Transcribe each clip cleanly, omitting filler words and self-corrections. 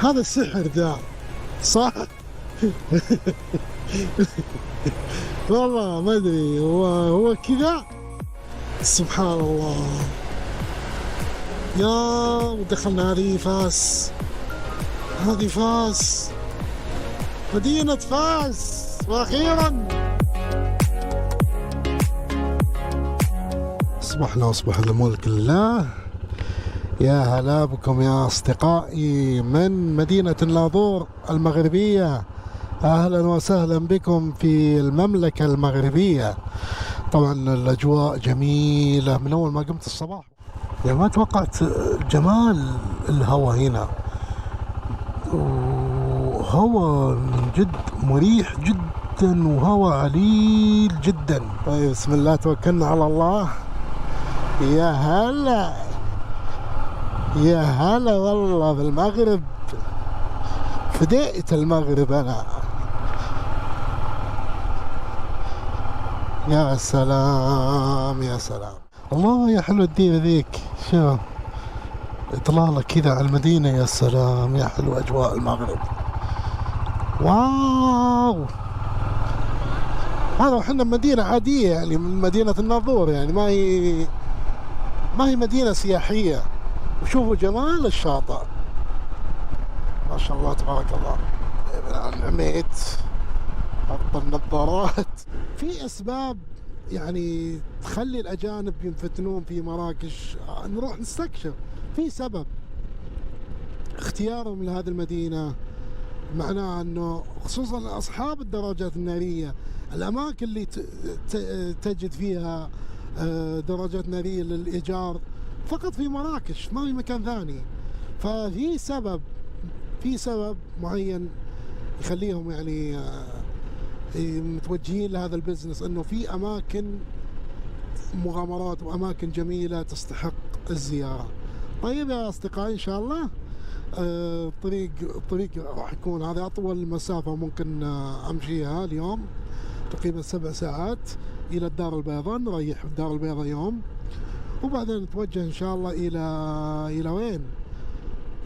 هذا السحر ذا صح. والله ما ادري هو كذا. سبحان الله. يا دخلنا هذه فاس، هذه فاس، مدينة فاس واخيرا. اصبحنا ملك الله. يا هلا بكم يا اصدقائي من مدينة الناظور المغربية، اهلا وسهلا بكم في المملكة المغربية. طبعا الاجواء جميلة من اول ما قمت الصباح، يعني ما توقعت جمال الهواء هنا، وهواء من جد مريح جدا وهواء عليل جدا. طيب بسم الله توكلنا على الله. يا هلا يا هلا والله بالمغرب، فديت المغرب انا. يا سلام يا سلام، الله يا حلو الديره ذيك، شوف اطلاله كذا على المدينه. يا سلام يا حلو اجواء المغرب، واو. هذا وحنا مدينه عاديه يعني من مدينه الناظور، يعني ما هي مدينه سياحيه. وشوفوا جمال الشاطئ، ما شاء الله تبارك الله. عميت حط النظارات. في اسباب يعني تخلي الاجانب ينفتنون في مراكش، نروح نستكشف. في سبب اختيارهم لهذه المدينه، معناه انه خصوصا اصحاب الدراجات الناريه، الاماكن اللي تجد فيها دراجات ناريه للايجار فقط في مراكش، ما في مكان ثاني. ففي سبب معين يخليهم يعني متوجهين لهذا البزنس، انه في اماكن مغامرات واماكن جميله تستحق الزياره. طيب يا اصدقائي ان شاء الله الطريق راح يكون هذا اطول مسافه ممكن امشيها اليوم، تقريبا 7 ساعات الى الدار البيضاء. نريح في الدار البيضاء يوم، وبعدين نتوجه ان شاء الله الى وين؟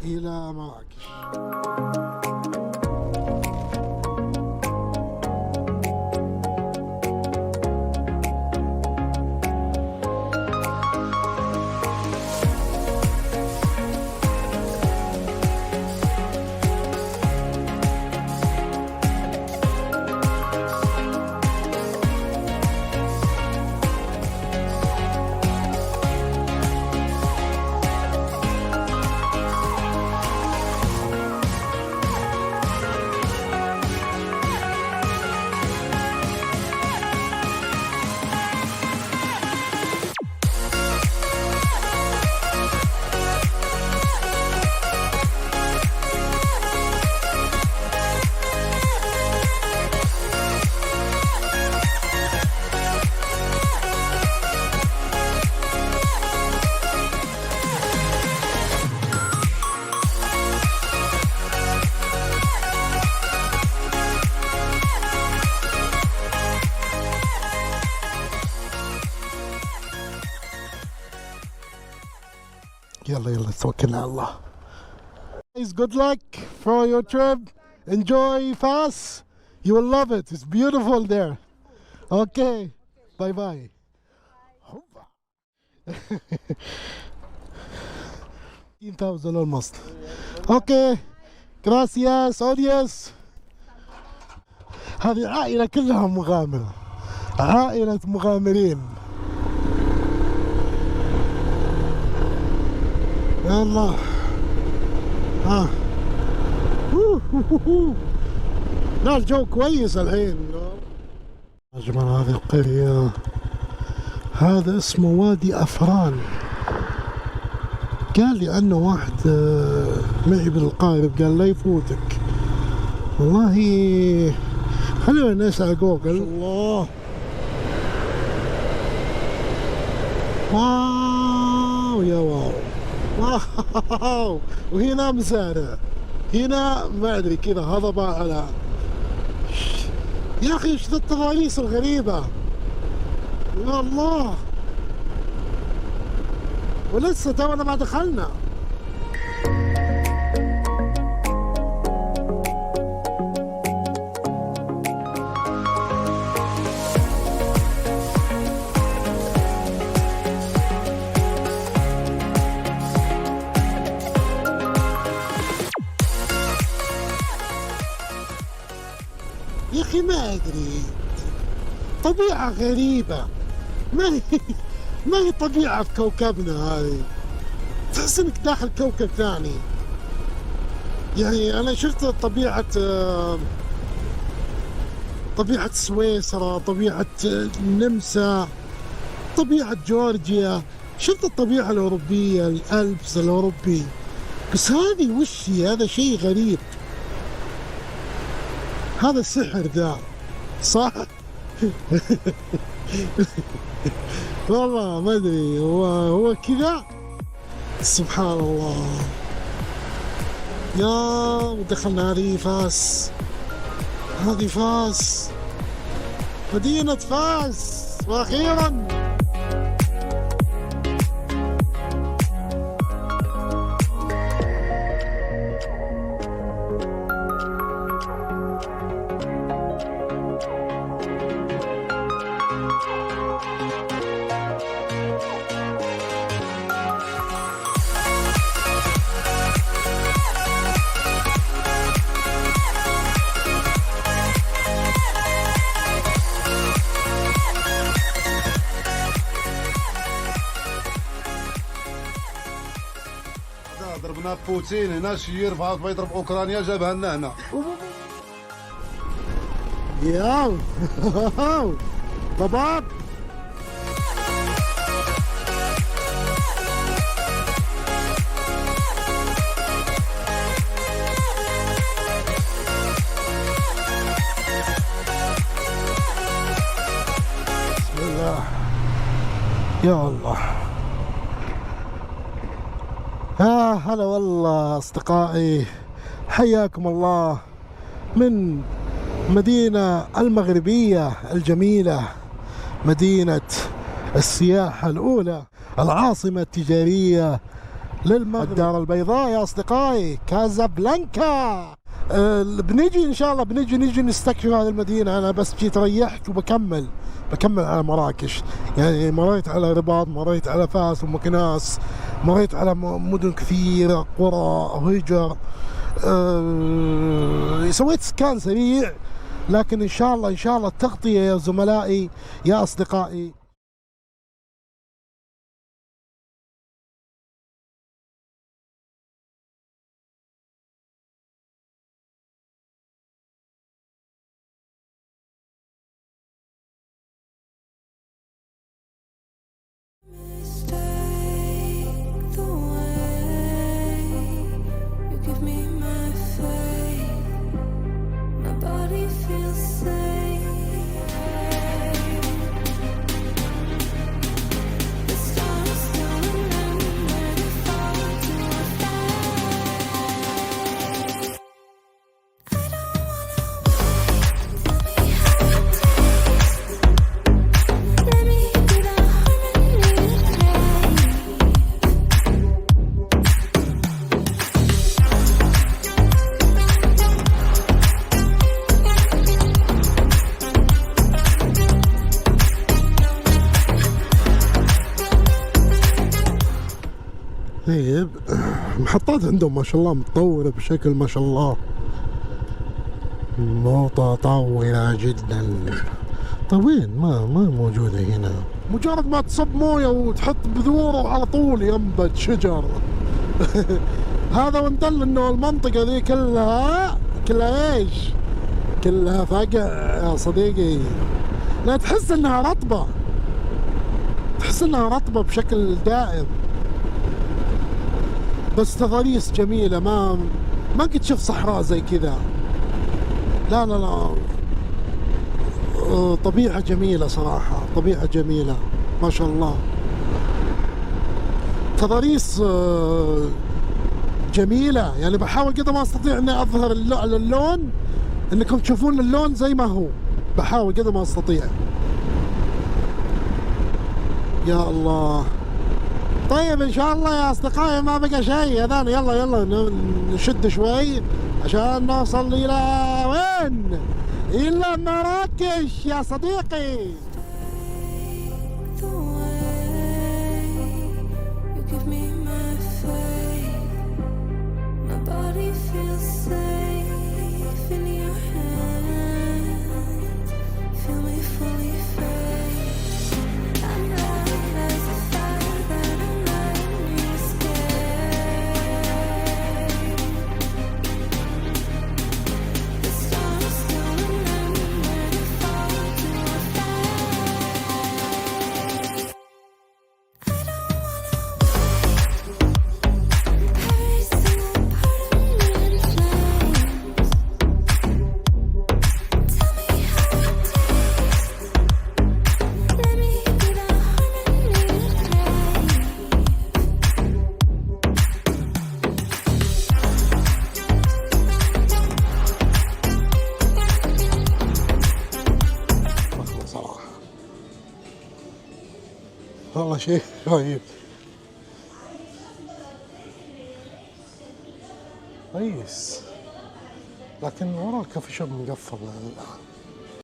الى مراكش. يلا توكلنا على الله. Guys, good luck for your trip. Enjoy Fas. You will love it. It's beautiful there. Okay. Bye bye. 15,000 almost. Okay. Gracias. Adios. هذه عائلة كلها مغامرة، عائلة مغامرين. يا الله. لا الجو كويس الحين يا جماعة. هذه القرية، هذا اسمه وادي أفران. قال لي عنه واحد معي بالقارب، قال لا يفوتك والله. خلينا نسأل جوجل. الله، واو يا واو واو. وهنا مزارع، هنا ما ادري كذا هضبة على. يا اخي ايش ذا التضاريس الغريبة، يا الله. ولسه تونا ما دخلنا. يا أخي ما أدري، طبيعة غريبة، ما هي طبيعة في كوكبنا هذه، تحس إنك داخل كوكب ثاني. يعني أنا شفت طبيعة سويسرا، طبيعة النمسا، طبيعة جورجيا، شفت الطبيعة الأوروبية، الألبس الأوروبي، بس هذه وش هي؟ هذا شيء غريب، هذا السحر ذا صح؟ والله ما أدري، هو كذا، سبحان الله. يا دخلنا هذه فاس، هذه فاس، مدينة فاس، وأخيرا ضربنا بوتين هنا، شير بغى يضرب اوكرانيا جابها لنا هنا. ياو ضباب. بسم الله، يا الله. هلا والله أصدقائي، حياكم الله من مدينة المغربية الجميلة، مدينة السياحة الأولى، العاصمة التجارية للمغرب، الدار البيضاء يا أصدقائي، كازابلانكا. بنيجي إن شاء الله، نيجي نستكشف هذه المدينة. أنا بس جيت ريحت وبكمل على مراكش. يعني مريت على رباط، مريت على فاس ومكناس، مريت على مدن كثيرة، قرى، هجر. سويت سكان سريع، لكن إن شاء الله التغطية يا زملائي يا أصدقائي. طيب، محطات عندهم ما شاء الله متطورة بشكل ما شاء الله، متطورة جدا. طيب وين؟ ما موجودة هنا، مجرد ما تصب موية وتحط بذوره على طول ينبت شجر. هذا وندل انه المنطقة ذي كلها ايش؟ كلها فقع يا صديقي. لا، تحس انها رطبة بشكل دائم، بس تضاريس جميلة. ما قد شفت صحراء زي كذا. لا طبيعة جميلة صراحة، طبيعة جميلة ما شاء الله. تضاريس جميلة. يعني بحاول قدر ما استطيع اني اظهر اللون، انكم تشوفون اللون زي ما هو، بحاول قدر ما استطيع. يا الله. طيب ان شاء الله يا اصدقائي ما بقى شيء هذان، يلا نشد شوي عشان نوصل الى وين؟ الى مراكش يا صديقي. والله شيء رهيب. كويس، لكن ورا الكافي شوب مقفل الآن.